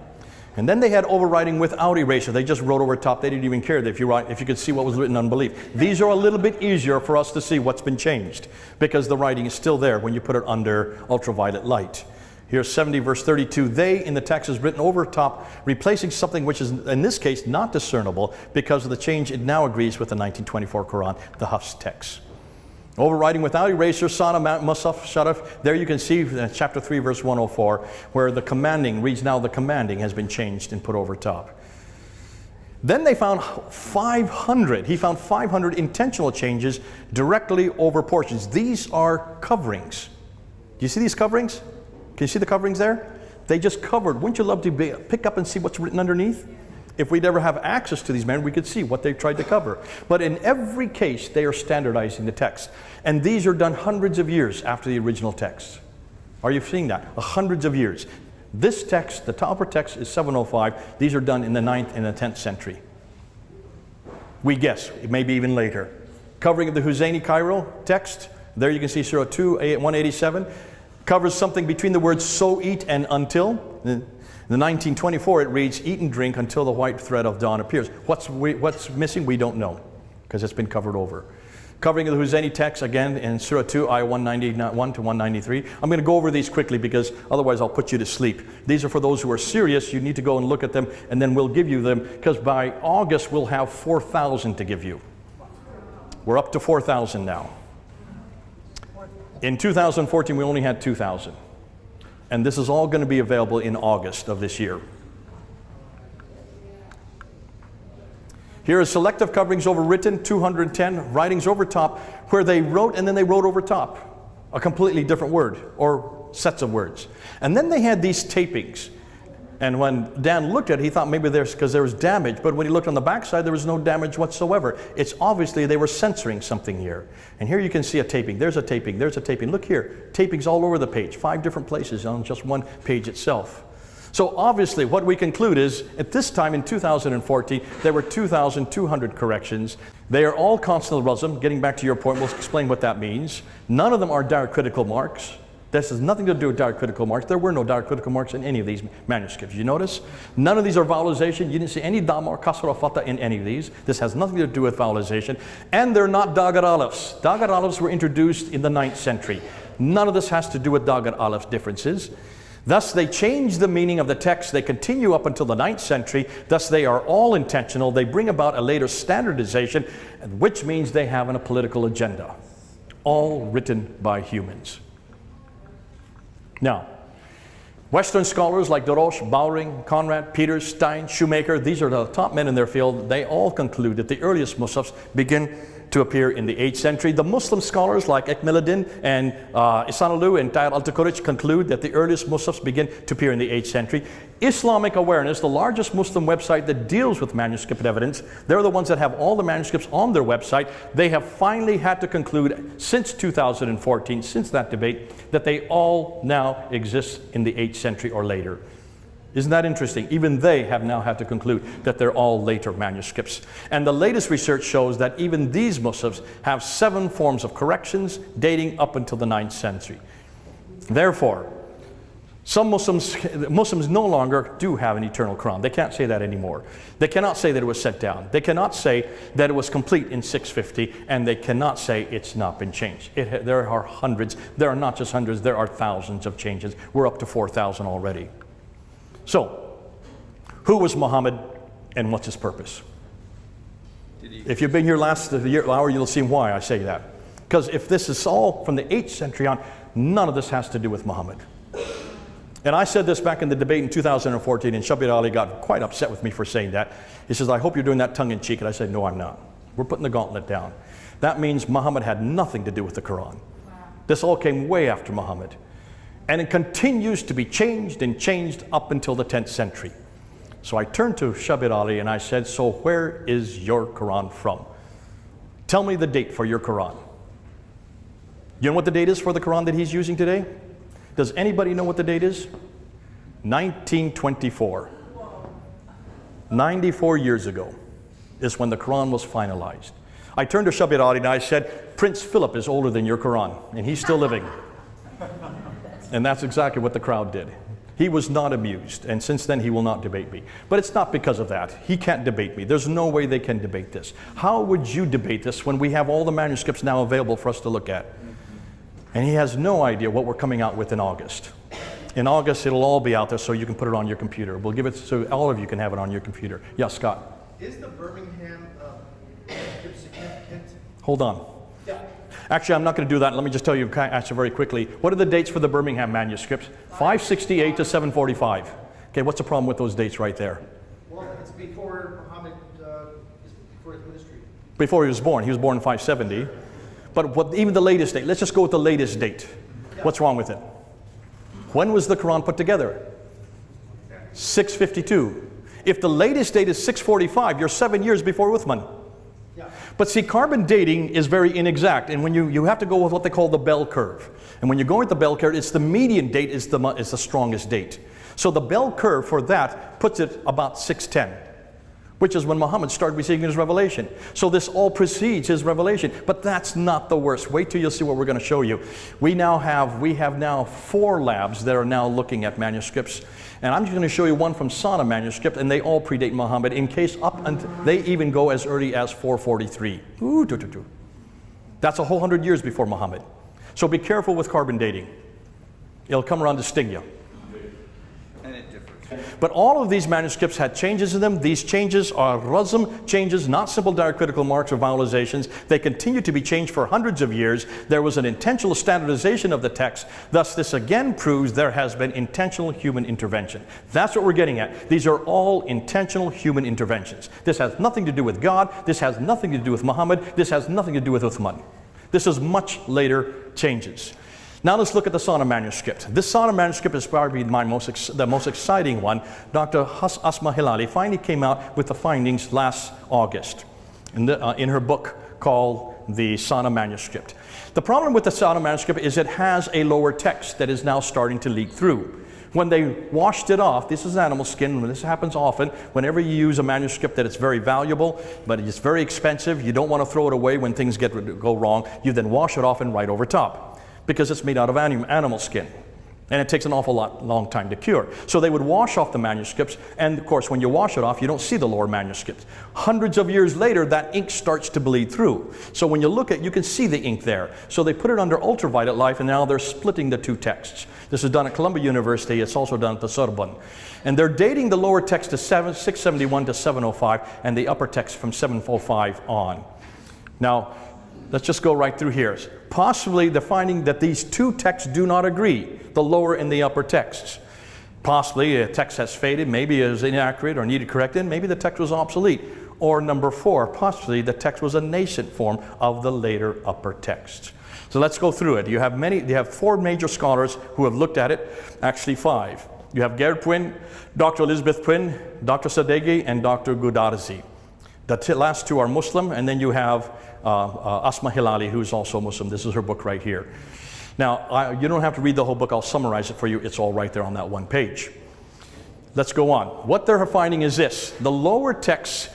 And then they had overwriting without erasure. They just wrote over top. They didn't even care if you could see what was written unbelief. These are a little bit easier for us to see what's been changed because the writing is still there when you put it under ultraviolet light. Here's 70 verse 32. They in the text is written over top, replacing something which is in this case not discernible because of the change. It now agrees with the 1924 Quran, the Hafs text. Overwriting without erasure, Sana Musaf Sharaf. There you can see chapter 3 verse 104 where the commanding reads now the commanding has been changed and put over top. Then they found 500. He found 500 intentional changes directly over portions. These are coverings. Do you see these coverings? Can you see the coverings there? They just covered. Wouldn't you love to pick up and see what's written underneath? If we'd ever have access to these men, we could see what they've tried to cover. But in every case, they are standardizing the text. And these are done hundreds of years after the original text. Are you seeing that? Hundreds of years. This text, the Topper text, is 705. These are done in the 9th and the 10th century. We guess, it may be even later. Covering of the Husayni Cairo text, there you can see Surah 2, 187. Covers something between the words so eat and until. In the 1924 it reads eat and drink until the white thread of dawn appears. What's missing? We don't know because it's been covered over. Covering of the Husayni text again in Surah 2, Ayah 191 to 193. I'm going to go over these quickly because otherwise I'll put you to sleep. These are for those who are serious. You need to go and look at them and then we'll give you them because by August we'll have 4,000 to give you. We're up to 4,000 now. In 2014, we only had 2,000. And this is all going to be available in August of this year. Here is selective coverings overwritten, 210, writings over top, where they wrote and then they wrote over top a completely different word or sets of words. And then they had these tapings. And when Dan looked at it, he thought maybe because there was damage, but when he looked on the backside, there was no damage whatsoever. It's obviously they were censoring something here. And here you can see a taping. There's a taping. There's a taping. Look here. Tapings all over the page. 5 different places on just one page itself. So obviously what we conclude is at this time in 2014, there were 2,200 corrections. They are all consonant rhizome. Getting back to your point, we'll explain what that means. None of them are diacritical marks. This has nothing to do with diacritical marks. There were no diacritical marks in any of these manuscripts. You notice? None of these are vowelization. You didn't see any dam or kasra or fatha in any of these. This has nothing to do with vowelization. And they're not dagat alifs. Dagat alifs were introduced in the 9th century. None of this has to do with dagat alif differences. Thus, they change the meaning of the text. They continue up until the 9th century. Thus, they are all intentional. They bring about a later standardization, which means they have a political agenda. All written by humans. Now, Western scholars like Dorosh, Bowring, Conrad, Peters, Stein, Shoemaker, these are the top men in their field. They all conclude that the earliest Musafs begin to appear in the 8th century. The Muslim scholars like Ekmeleddin and Ihsanulu and Tayyar al-Tukurich conclude that the earliest Musafs begin to appear in the 8th century. Islamic Awareness, the largest Muslim website that deals with manuscript evidence, they're the ones that have all the manuscripts on their website. They have finally had to conclude since 2014, since that debate, that they all now exist in the 8th century or later. Isn't that interesting? Even they have now had to conclude that they're all later manuscripts. And the latest research shows that even these Musafs have 7 forms of corrections dating up until the 9th century. Therefore, some Muslims no longer do have an eternal Quran. They can't say that anymore. They cannot say that it was sent down. They cannot say that it was complete in 650, and they cannot say it's not been changed. There are hundreds. There are not just hundreds, there are thousands of changes. We're up to 4,000 already. So, who was Muhammad and what's his purpose? If you've been here last hour, you'll see why I say that. Because if this is all from the 8th century on, none of this has to do with Muhammad. And I said this back in the debate in 2014, and Shabir Ali got quite upset with me for saying that. He says, I hope you're doing that tongue-in-cheek. And I said, no, I'm not. We're putting the gauntlet down. That means Muhammad had nothing to do with the Quran. This all came way after Muhammad. And it continues to be changed and changed up until the 10th century. So I turned to Shabir Ali and I said, so where is your Quran from? Tell me the date for your Quran. You know what the date is for the Quran that he's using today? Does anybody know what the date is? 1924. 94 years ago is when the Quran was finalized. I turned to Shabir Ali and I said, Prince Philip is older than your Quran, and he's still living. And that's exactly what the crowd did. He was not amused, and since then he will not debate me. But it's not because of that. He can't debate me. There's no way they can debate this. How would you debate this when we have all the manuscripts now available for us to look at? And he has no idea what we're coming out with in August. In August, it'll all be out there so you can put it on your computer. We'll give it so all of you can have it on your computer. Yeah, Scott? Is the Birmingham significant? Hold on. Yeah. Actually, I'm not going to do that. Let me just tell you, answer very quickly. What are the dates for the Birmingham manuscripts? 568 to 745. Okay, what's the problem with those dates right there? Well, it's before Muhammad, before his ministry. Before he was born. He was born in 570. But even the latest date, let's just go with the latest date. Yeah. What's wrong with it? When was the Quran put together? 652. If the latest date is 645, you're 7 years before Uthman. Yeah. But see, carbon dating is very inexact, and when you have to go with what they call the bell curve. And when you go with the bell curve, it's the median date is the strongest date. So the bell curve for that puts it about 610, which is when Muhammad started receiving his revelation. So this all precedes his revelation, but that's not the worst. Wait till you'll see what we're going to show you. We have now 4 labs that are now looking at manuscripts. And I'm just going to show you one from Sana manuscript, and they all predate Muhammad in case up until they even go as early as 443. That's a whole 100 years before Muhammad. So be careful with carbon dating. It'll come around to sting you. And it differs. But all of these manuscripts had changes in them. These changes are razm changes, not simple diacritical marks or vowelizations. They continue to be changed for hundreds of years. There was an intentional standardization of the text. Thus, this again proves there has been intentional human intervention. That's what we're getting at. These are all intentional human interventions. This has nothing to do with God. This has nothing to do with Muhammad. This has nothing to do with Uthman. This is much later changes. Now let's look at the Sana manuscript. This Sana manuscript is probably the most exciting one. Dr. Asma Hilali finally came out with the findings last August in her book called the Sana manuscript. The problem with the Sana manuscript is it has a lower text that is now starting to leak through. When they washed it off, this is animal skin, this happens often, whenever you use a manuscript that is very valuable, but it's very expensive, you don't want to throw it away when things go wrong, you then wash it off and write over top, because it's made out of animal skin. And it takes an awful long time to cure. So they would wash off the manuscripts, and of course when you wash it off, you don't see the lower manuscripts. Hundreds of years later, that ink starts to bleed through. So when you look at it, you can see the ink there. So they put it under ultraviolet light, and now they're splitting the two texts. This is done at Columbia University. It's also done at the Sorbonne. And they're dating the lower text to 671 to 705, and the upper text from 705 on. Now, let's just go right through here. Possibly they're finding that these two texts do not agree, the lower and the upper texts. Possibly a text has faded, maybe it is inaccurate or needed corrected, maybe the text was obsolete. Or number 4, possibly the text was a nascent form of the later upper text. So let's go through it. You have 4 major scholars who have looked at it, actually 5. You have Gerd Puyn, Dr. Elizabeth Puyn, Dr. Sadeghi, and Dr. Gudarzi. The last 2 are Muslim, and then you have Asma Hilali, who is also Muslim. This is her book right here. Now, you don't have to read the whole book. I'll summarize it for you. It's all right there on that one page. Let's go on. What they're finding is this. The lower text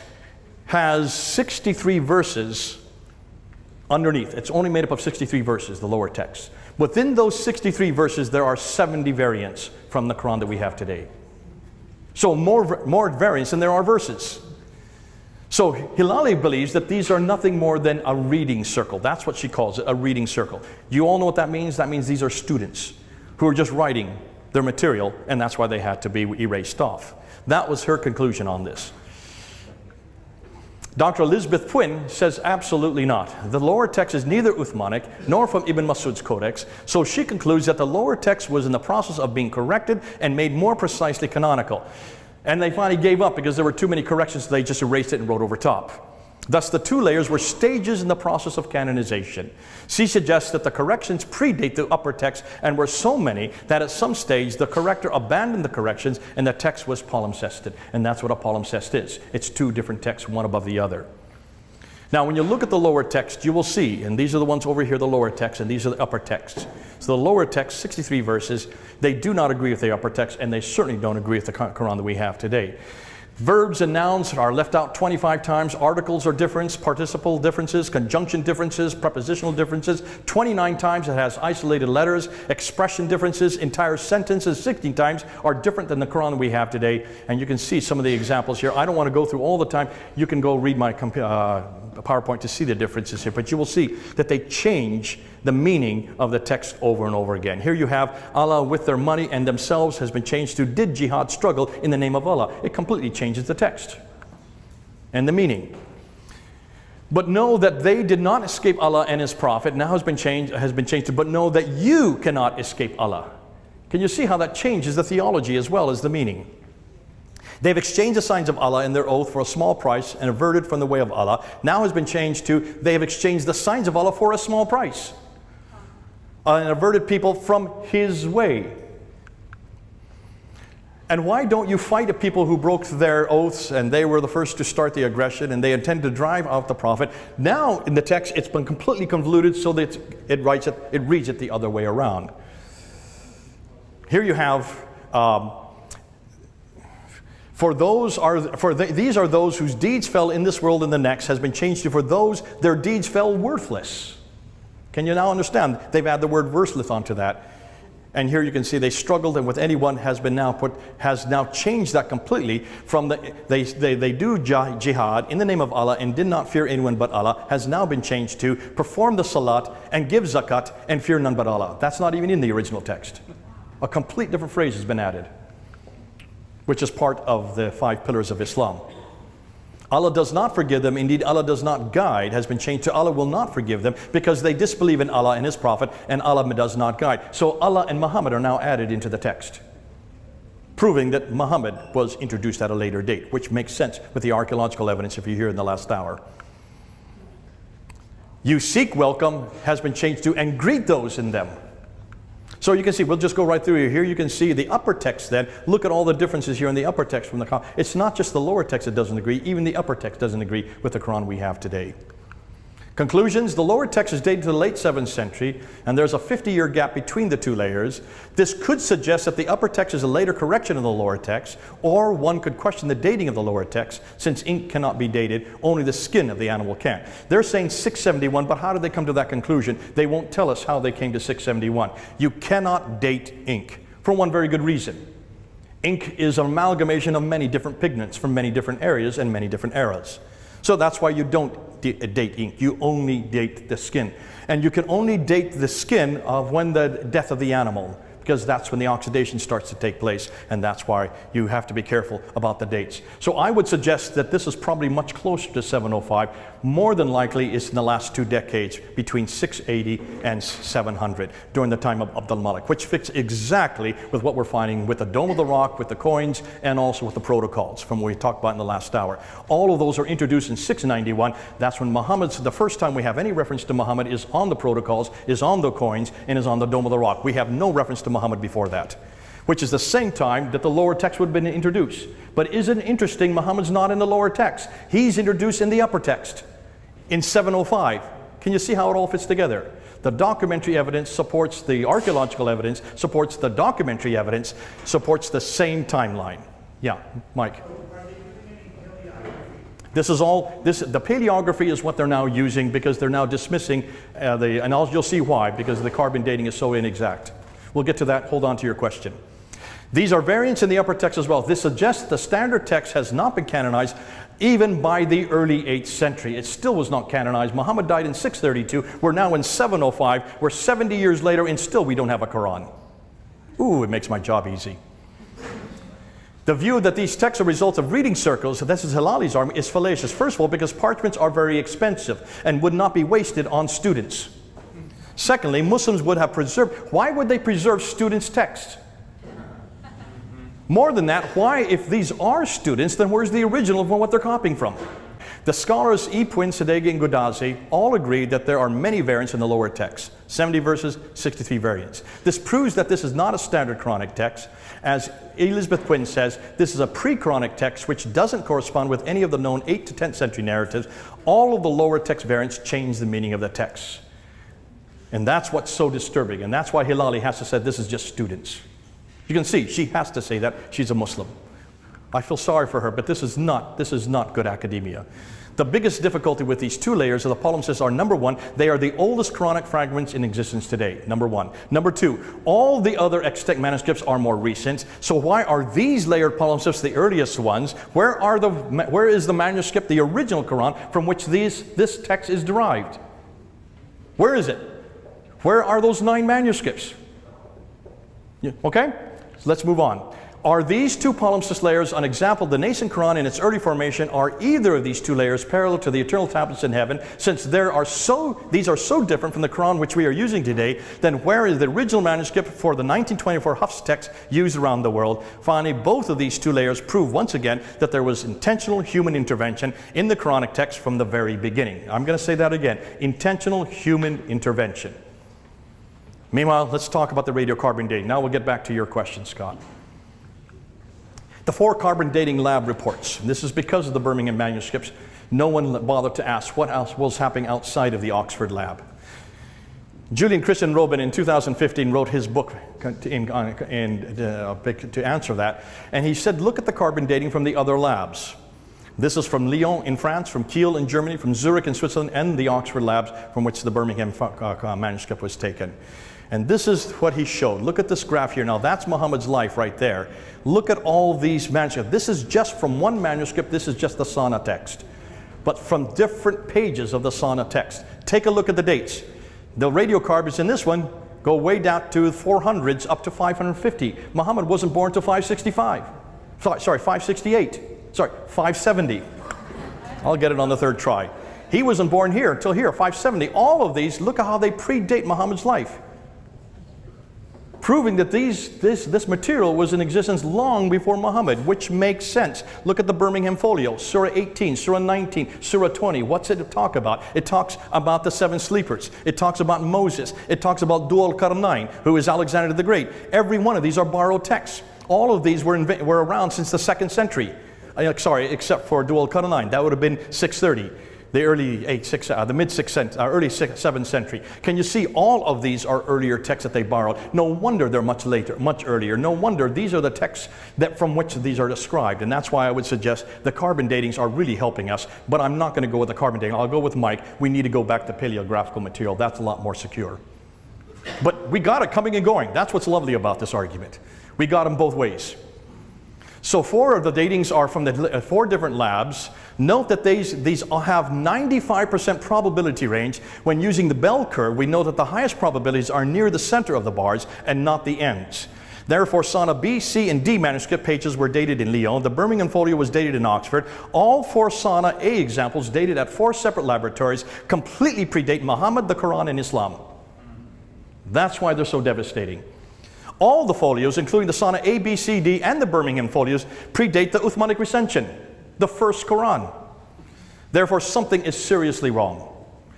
has 63 verses underneath. It's only made up of 63 verses, the lower text. Within those 63 verses, there are 70 variants from the Quran that we have today. So more variants than there are verses. So Hilali believes that these are nothing more than a reading circle. That's what she calls it, a reading circle. You all know what that means? That means these are students who are just writing their material, and that's why they had to be erased off. That was her conclusion on this. Dr. Elizabeth Puyn says absolutely not. The lower text is neither Uthmanic nor from Ibn Masud's Codex, so she concludes that the lower text was in the process of being corrected and made more precisely canonical. And they finally gave up because there were too many corrections, so they just erased it and wrote over top. Thus, the 2 layers were stages in the process of canonization. She suggests that the corrections predate the upper text and were so many that at some stage the corrector abandoned the corrections and the text was palimpsested. And that's what a palimpsest is. It's 2 different texts, one above the other. Now, when you look at the lower text, you will see, and these are the ones over here, the lower text, and these are the upper texts. So the lower text, 63 verses, they do not agree with the upper text, and they certainly don't agree with the Quran that we have today. Verbs and nouns are left out 25 times. Articles are different, participle differences, conjunction differences, prepositional differences. 29 times it has isolated letters, expression differences, entire sentences 16 times are different than the Quran we have today. And you can see some of the examples here. I don't want to go through all the time. You can go read my PowerPoint to see the differences here. But you will see that they change the meaning of the text over and over again. Here you have Allah with their money and themselves has been changed to did jihad struggle in the name of Allah. It completely changes the text and the meaning. But know that they did not escape Allah and His Prophet. Now has been changed to but know that you cannot escape Allah. Can you see how that changes the theology as well as the meaning? They've exchanged the signs of Allah in their oath for a small price and averted from the way of Allah. Now has been changed to they have exchanged the signs of Allah for a small price. And averted people from His way. And why don't you fight a people who broke their oaths and they were the first to start the aggression and they intend to drive out the Prophet? Now in the text it's been completely convoluted so that it reads it the other way around. Here you have these are those whose deeds fell in this world and the next has been changed to for those their deeds fell worthless. Can you now understand? They've added the word worthless onto that. And here you can see they struggled and with anyone has now changed that completely from they do jihad in the name of Allah and did not fear anyone but Allah has now been changed to perform the salat and give zakat and fear none but Allah. That's not even in the original text. A complete different phrase has been added, which is part of the 5 pillars of Islam. Allah does not forgive them. Indeed, Allah does not guide has been changed to Allah will not forgive them because they disbelieve in Allah and His Prophet and Allah does not guide. So Allah and Muhammad are now added into the text, proving that Muhammad was introduced at a later date, which makes sense with the archaeological evidence if you're here in the last hour. You seek welcome has been changed to and greet those in them. So you can see, we'll just go right through here. Here you can see the upper text then. Look at all the differences here in the upper text from the Quran. It's not just the lower text that doesn't agree, even the upper text doesn't agree with the Quran we have today. Conclusions, the lower text is dated to the late 7th century, and there's a 50-year gap between the two layers. This could suggest that the upper text is a later correction of the lower text, or one could question the dating of the lower text, since ink cannot be dated, only the skin of the animal can. They're saying 671, but how did they come to that conclusion? They won't tell us how they came to 671. You cannot date ink, for one very good reason. Ink is an amalgamation of many different pigments from many different areas and many different eras. So that's why you don't date ink. You only date the skin. And you can only date the skin of when the death of the animal, because that's when the oxidation starts to take place, and that's why you have to be careful about the dates. So I would suggest that this is probably much closer to 705. More than likely it's in the last 2 decades, between 680 and 700, during the time of Abd al-Malik, which fits exactly with what we're finding with the Dome of the Rock, with the coins, and also with the protocols from what we talked about in the last hour. All of those are introduced in 691. That's when Muhammad's, the first time we have any reference to Muhammad is on the protocols, is on the coins, and is on the Dome of the Rock. We have no reference to Muhammad before that, which is the same time that the lower text would have been introduced. But isn't it interesting, Muhammad's not in the lower text. He's introduced in the upper text in 705. Can you see how it all fits together? The documentary evidence supports the archaeological evidence, supports the documentary evidence, supports the same timeline. Yeah, Mike. This is all, the paleography is what they're now using because they're now dismissing you'll see why, because the carbon dating is so inexact. We'll get to that. Hold on to your question. These are variants in the upper text as well. This suggests the standard text has not been canonized even by the early 8th century. It still was not canonized. Muhammad died in 632. We're now in 705. We're 70 years later and still we don't have a Quran. Ooh, it makes my job easy. The view that these texts are results of reading circles, this is Hilali's argument, is fallacious. First of all, because parchments are very expensive and would not be wasted on students. Secondly, Muslims would have preserved, why would they preserve students' texts? More than that, why, if these are students, then where's the original of what they're copying from? The scholars Ipwin, Sadeghi, and Gudazi all agree that there are many variants in the lower text, 70 verses, 63 variants. This proves that this is not a standard Quranic text. As Elizabeth Quinn says, this is a pre-Quranic text which doesn't correspond with any of the known 8th to 10th century narratives. All of the lower text variants change the meaning of the text. And that's what's so disturbing, and that's why Hilali has to say this is just students. You can see, she has to say that. She's a Muslim. I feel sorry for her, but this is not good academia. The biggest difficulty with these two layers of the palimpsests are, number one, they are the oldest Quranic fragments in existence today, number one. Number two, all the other extant manuscripts are more recent, so why are these layered palimpsests the earliest ones? Where is the manuscript, the original Quran, from which this text is derived? Where is it? Where are those 9 manuscripts? Yeah, okay, so let's move on. Are these two palimpsest layers an example of the nascent Quran in its early formation? Are either of these two layers parallel to the eternal tablets in heaven? Since these are so different from the Quran which we are using today, then where is the original manuscript for the 1924 Hafs text used around the world? Finally, both of these two layers prove once again that there was intentional human intervention in the Quranic text from the very beginning. I'm going to say that again, intentional human intervention. Meanwhile, let's talk about the radiocarbon dating. Now we'll get back to your question, Scott. The 4 carbon dating lab reports. This is because of the Birmingham manuscripts. No one bothered to ask what else was happening outside of the Oxford lab. Julian Christian Robin in 2015 wrote his book to answer that. And he said, look at the carbon dating from the other labs. This is from Lyon in France, from Kiel in Germany, from Zurich in Switzerland, and the Oxford labs from which the Birmingham manuscript was taken. And this is what he showed. Look at this graph here. Now that's Muhammad's life right there. Look at all these manuscripts. This is just from one manuscript. This is just the Sana text. But from different pages of the Sana text. Take a look at the dates. The radiocarbons in this one go way down to 400s up to 550. Muhammad wasn't born until 565. Sorry, 568. Sorry, 570. I'll get it on the 3rd try. He wasn't born here until here, 570. All of these, look at how they predate Muhammad's life. proving that this material was in existence long before Muhammad, which makes sense. Look at the Birmingham Folio, Surah 18, Surah 19, Surah 20. What's it talk about? It talks about the 7 sleepers. It talks about Moses. It talks about Dhul Qarnayn, who is Alexander the Great. Every one of these are borrowed texts. All of these were around since the 2nd century. Sorry, except for Dhul Qarnayn. That would have been 630. The early early 7th century. Can you see all of these are earlier texts that they borrowed? No wonder they're much later, much earlier. No wonder these are the texts from which these are described. And that's why I would suggest the carbon datings are really helping us. But I'm not going to go with the carbon dating. I'll go with Mike. We need to go back to paleographical material. That's a lot more secure. But we got it coming and going. That's what's lovely about this argument. We got them both ways. So 4 of the datings are from the 4 different labs. Note that these all have 95% probability range. When using the bell curve, we know that the highest probabilities are near the center of the bars and not the ends. Therefore, Sana B, C, and D manuscript pages were dated in Lyon. The Birmingham Folio was dated in Oxford. All 4 Sana A examples dated at 4 separate laboratories completely predate Muhammad, the Quran, and Islam. That's why they're so devastating. All the folios, including the Sana A, B, C, D, and the Birmingham folios, predate the Uthmanic recension, the first Quran. Therefore, something is seriously wrong.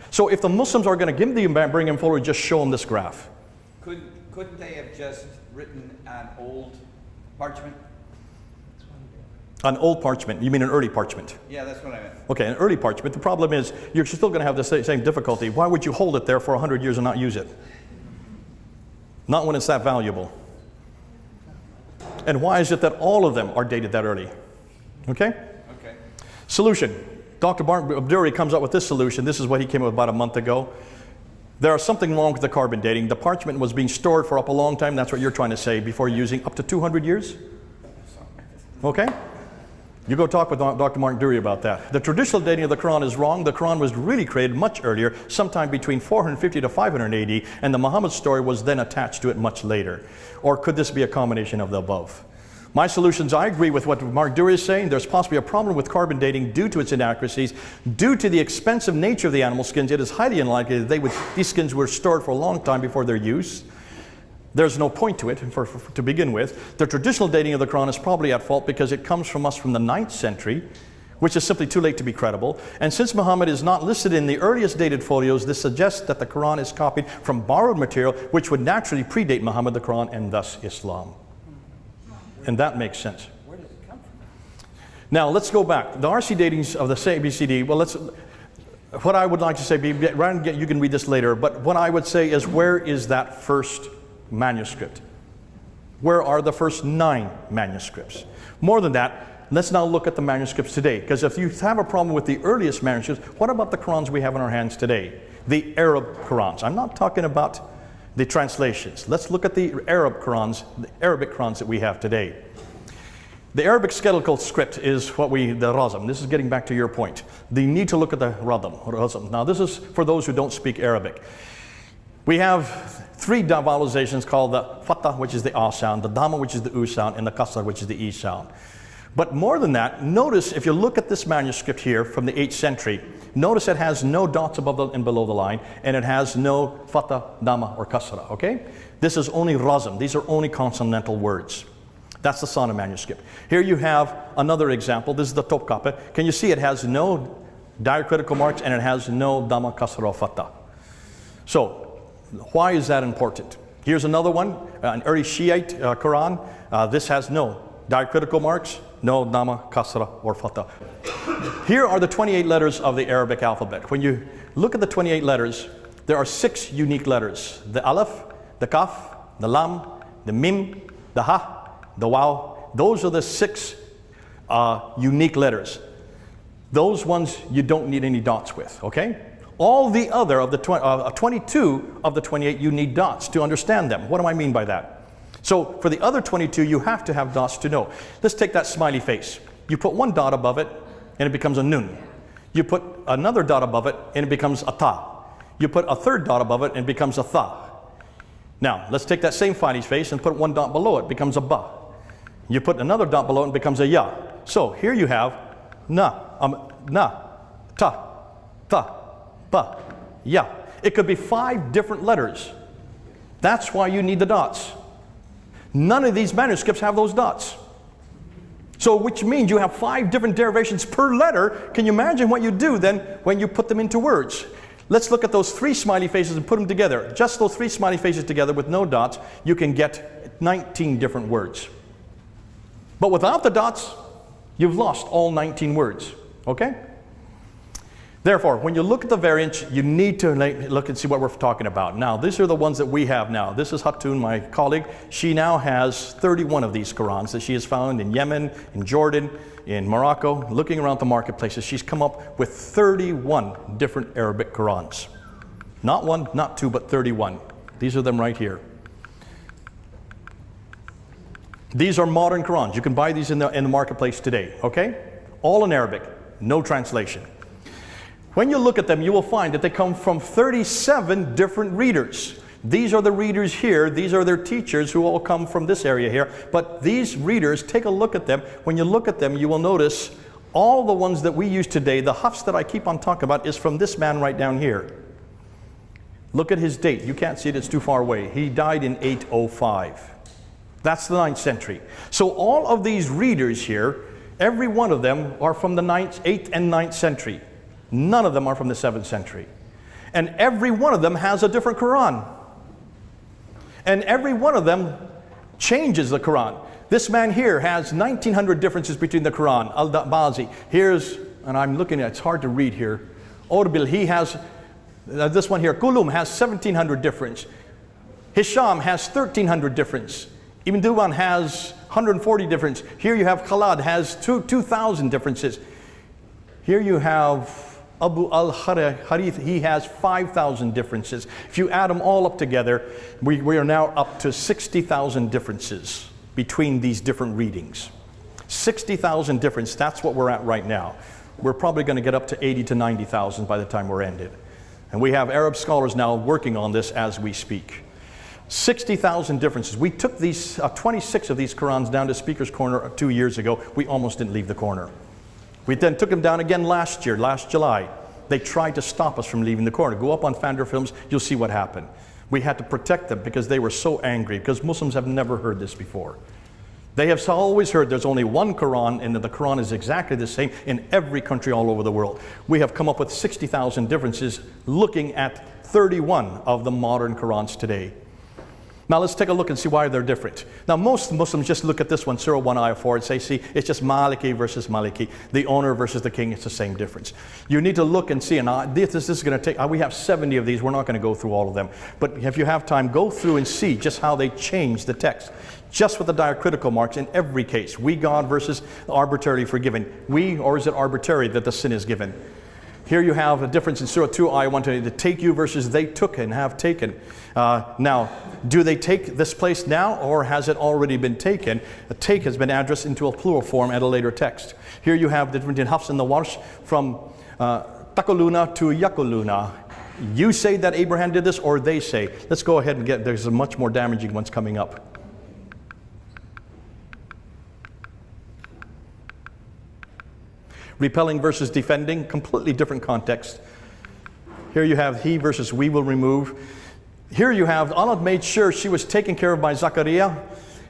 So if the Muslims are going to give the Birmingham folio, just show them this graph. Couldn't they have just written an old parchment? An old parchment? You mean an early parchment? Yeah, that's what I meant. Okay, an early parchment. The problem is you're still going to have the same difficulty. Why would you hold it there for 100 years and not use it? Not when it's that valuable. And why is it that all of them are dated that early? Okay? Okay. Solution. Dr. Abduri comes up with this solution. This is what he came up with about a month ago. There is something wrong with the carbon dating. The parchment was being stored for up a long time. That's what you're trying to say, before using up to 200 years? Okay? You go talk with Dr. Mark Dury about that. The traditional dating of the Quran is wrong. The Quran was really created much earlier, sometime between 450 to 500 AD, and the Muhammad story was then attached to it much later. Or could this be a combination of the above? My solutions, I agree with what Mark Dury is saying. There's possibly a problem with carbon dating due to its inaccuracies. Due to the expensive nature of the animal skins, it is highly unlikely that these skins were stored for a long time before their use. There's no point to it to begin with. The traditional dating of the Quran is probably at fault because it comes from us from the 9th century, which is simply too late to be credible. And since Muhammad is not listed in the earliest dated folios, this suggests that the Quran is copied from borrowed material, which would naturally predate Muhammad, the Quran, and thus Islam. And that makes sense. Where does it come from? Now let's go back. The RC datings of the ABCD, well, what I would like to say, you can read this later, but what I would say is, where is that first manuscript? Where are the first 9 manuscripts? More than that, let's now look at the manuscripts today, because if you have a problem with the earliest manuscripts, what about the Qurans we have in our hands today? The Arab Qurans. I'm not talking about the translations. Let's look at the Arab Qurans, the Arabic Qurans that we have today. The Arabic skeletal script is the razm. This is getting back to your point. You need to look at the razm. Now this is for those who don't speak Arabic. We have 3 vowelizations called the fatah, which is the ah sound, the dhamma, which is the u sound, and the kasra, which is the e sound. But more than that, notice if you look at this manuscript here from the 8th century, notice it has no dots above and below the line, and it has no fatah, dhamma, or kasra, okay? This is only razm. These are only consonantal words. That's the Sana manuscript. Here you have another example. This is the Topkapi. Can you see it has no diacritical marks, and it has no dhamma, kasra, or fatah. So, why is that important? Here's another one, an early Shiite Quran. This has no diacritical marks, no dhamma, kasra, or fatah. Here are the 28 letters of the Arabic alphabet. When you look at the 28 letters, there are 6 unique letters. The alif, the kaf, the lam, the mim, the ha, the waw. Those are the 6 unique letters. Those ones you don't need any dots with, okay? All the other of the 22 of the 28, you need dots to understand them. What do I mean by that? So for the other 22, you have to have dots to know. Let's take that smiley face. You put 1 dot above it, and it becomes a nun. You put another dot above it, and it becomes a ta. You put a 3rd dot above it, and it becomes a tha. Now, let's take that same smiley face and put 1 dot below it, becomes a ba. You put another dot below it, and it becomes a ya. So here you have na, ta, tha, ba, ya. It could be 5 different letters. That's why you need the dots. None of these manuscripts have those dots. So which means you have 5 different derivations per letter. Can you imagine what you do then when you put them into words? Let's look at those 3 smiley faces and put them together. Just those 3 smiley faces together with no dots, you can get 19 different words. But without the dots, you've lost all 19 words. Okay? Therefore, when you look at the variants, you need to look and see what we're talking about. Now, these are the ones that we have now. This is Hatun, my colleague. She now has 31 of these Qur'ans that she has found in Yemen, in Jordan, in Morocco. Looking around the marketplaces, she's come up with 31 different Arabic Qur'ans. Not 1, not 2, but 31. These are them right here. These are modern Qur'ans. You can buy these in the marketplace today, okay? All in Arabic, no translation. When you look at them, you will find that they come from 37 different readers. These are the readers here. These are their teachers who all come from this area here. But these readers, take a look at them. When you look at them, you will notice all the ones that we use today, the Hafs that I keep on talking about, is from this man right down here. Look at his date. You can't see it, it's too far away. He died in 805. That's the 9th century. So all of these readers here, every one of them are from the 8th and 9th century. None of them are from the 7th century. And every one of them has a different Quran. And every one of them changes the Quran. This man here has 1,900 differences between the Quran. Al-Da'bazi. Here's, and I'm looking at, it's hard to read here. Orbil, he has, this one here, Kulum has 1,700 difference. Hisham has 1,300 difference. Ibn Duban has 140 difference. Here you have Khalad has 2,000 differences. Here you have Abu al-Harith, he has 5,000 differences. If you add them all up together, we are now up to 60,000 differences between these different readings. 60,000 difference, that's what we're at right now. We're probably going to get up to 80 to 90,000 by the time we're ended. And we have Arab scholars now working on this as we speak. 60,000 differences. We took these 26 of these Qurans down to Speaker's Corner 2 years ago. We almost didn't leave the corner. We then took them down again last year, last July. They tried to stop us from leaving the corner. Go up on Fandor Films, you'll see what happened. We had to protect them because they were so angry, because Muslims have never heard this before. They have always heard there's only one Quran, and that the Quran is exactly the same in every country all over the world. We have come up with 60,000 differences looking at 31 of the modern Qurans today. Now let's take a look and see why they're different. Now most Muslims just look at this one, Surah 1 Ayah 4, and say, see, it's just Maliki versus Maliki. The owner versus the king, it's the same difference. You need to look and see, and this is going to take, we have 70 of these, we're not going to go through all of them. But if you have time, go through and see just how they change the text. Just with the diacritical marks in every case. We, God versus arbitrarily forgiven. We, or is it arbitrary that the sin is given? Here you have a difference in Surah 2, Ayah 1 to take you versus they took and have taken. Now, do they take this place now, or has it already been taken? A take has been addressed into a plural form at a later text. Here you have the difference in Hafs and the Warsh from Takuluna to Yakuluna. You say that Abraham did this, or they say. Let's go ahead and get, there's a much more damaging ones coming up. Repelling versus defending, completely different context. Here you have he versus we will remove. Here you have Allah made sure she was taken care of by Zachariah.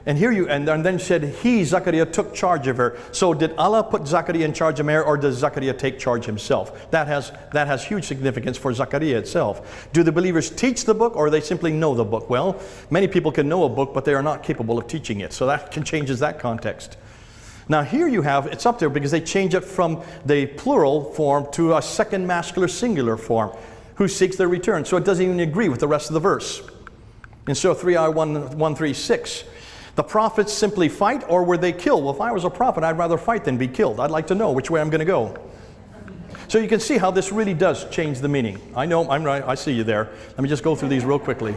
And here you, and then said he, Zachariah, took charge of her. So did Allah put Zachariah in charge of Mary, or does Zachariah take charge himself? That has huge significance for Zachariah itself. Do the believers teach the book, or they simply know the book? Well, many people can know a book, but they are not capable of teaching it. So that changes that context. Now here you have, it's up there because they change it from the plural form to a second masculine singular form. Who seeks their return. So it doesn't even agree with the rest of the verse. In Surah 3, Ayah 136, the prophets simply fight, or were they killed? Well, if I was a prophet, I'd rather fight than be killed. I'd like to know which way I'm going to go. So you can see how this really does change the meaning. I know, I'm right, I see you there. Let me just go through these real quickly.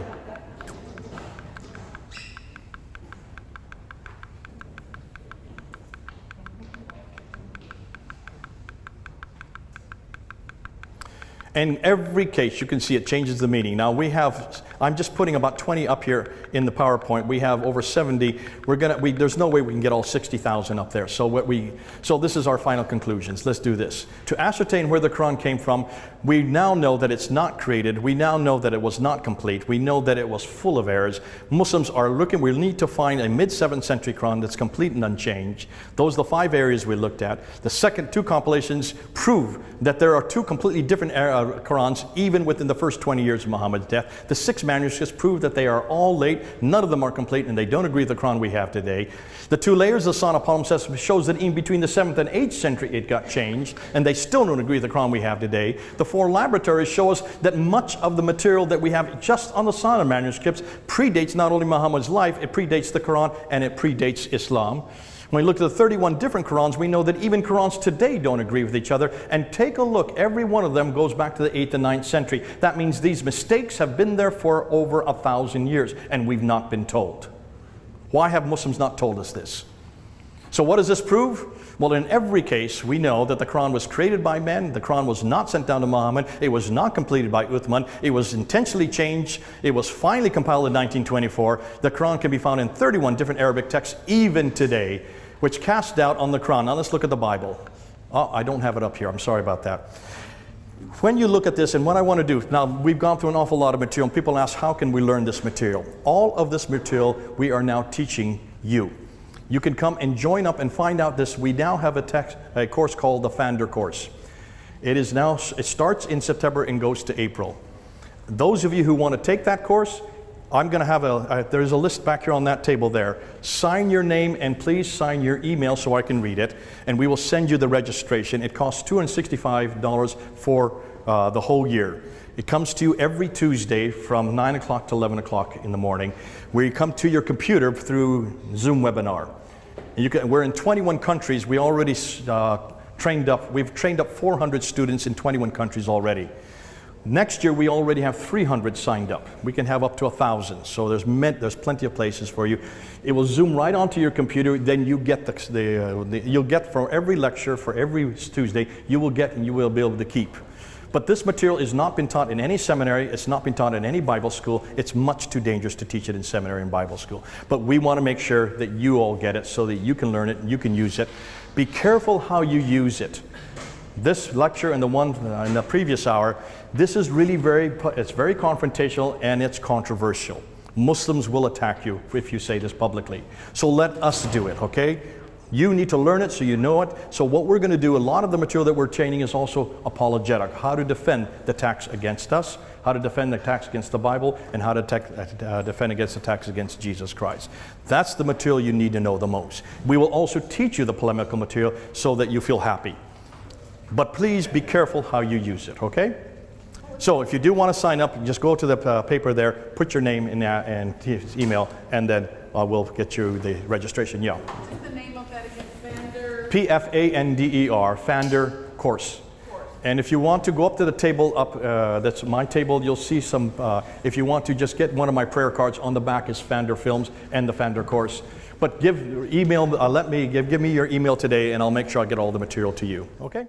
In every case, you can see it changes the meaning. Now we have, I'm just putting about 20 up here in the PowerPoint. We have over 70. There's no way we can get all 60,000 up there. So this is our final conclusions. Let's do this. To ascertain where the Quran came from, we now know that it's not created. We now know that it was not complete. We know that it was full of errors. Muslims are looking, we need to find a mid-7th century Quran that's complete and unchanged. Those are the 5 areas we looked at. The second 2 compilations prove that there are 2 completely different Qurans, even within the first 20 years of Muhammad's death. The 6 manuscripts prove that they are all late, none of them are complete, and they don't agree with the Quran we have today. The 2 layers of Sana palimpsest shows that even between the 7th and 8th century it got changed, and they still don't agree with the Quran we have today. The 4 laboratories show us that much of the material that we have just on the Sana manuscripts predates not only Muhammad's life, it predates the Quran, and it predates Islam. When we look at the 31 different Qurans, we know that even Qurans today don't agree with each other. And take a look, every one of them goes back to the 8th and 9th century. That means these mistakes have been there for over 1,000 years, and we've not been told. Why have Muslims not told us this? So what does this prove? Well, in every case, we know that the Quran was created by men. The Quran was not sent down to Muhammad. It was not completed by Uthman. It was intentionally changed. It was finally compiled in 1924. The Quran can be found in 31 different Arabic texts, even today, which cast doubt on the Quran. Now let's look at the Bible. Oh, I don't have it up here. I'm sorry about that. When you look at this, and what I want to do, now we've gone through an awful lot of material, and people ask, how can we learn this material? All of this material we are now teaching you. You can come and join up and find out this. We now have a course called the Fander course. It starts in September and goes to April. Those of you who want to take that course, I'm going to have there's a list back here on that table there. Sign your name and please sign your email so I can read it, and we will send you the registration. It costs $265 for the whole year. It comes to you every Tuesday from 9 o'clock to 11 o'clock in the morning, where you come to your computer through Zoom webinar. We're in 21 countries. We already we've trained up 400 students in 21 countries already. Next year, we already have 300 signed up. We can have up to 1,000. So there's plenty of places for you. It will zoom right onto your computer. Then you get you'll get for every lecture, for every Tuesday, you will get and you will be able to keep. But this material has not been taught in any seminary. It's not been taught in any Bible school. It's much too dangerous to teach it in seminary and Bible school. But we want to make sure that you all get it so that you can learn it and you can use it. Be careful how you use it. This lecture and the one in the previous hour, this is really it's very confrontational and it's controversial. Muslims will attack you if you say this publicly. So let us do it, okay? You need to learn it so you know it. So what we're going to do, a lot of the material that we're training is also apologetic. How to defend the attacks against us, how to defend the attacks against the Bible, and how to defend against attacks against Jesus Christ. That's the material you need to know the most. We will also teach you the polemical material so that you feel happy. But please be careful how you use it, okay? So if you do want to sign up, just go to the paper there, put your name in there and email, and then we'll get you the registration. Yeah. What is the name of that again? Fander? P-F-A-N-D-E-R, Fander course. And if you want to go up to the table up, that's my table, you'll see some, if you want to just get one of my prayer cards, on the back is Fander Films and the Fander course. But give me your email today and I'll make sure I get all the material to you, okay?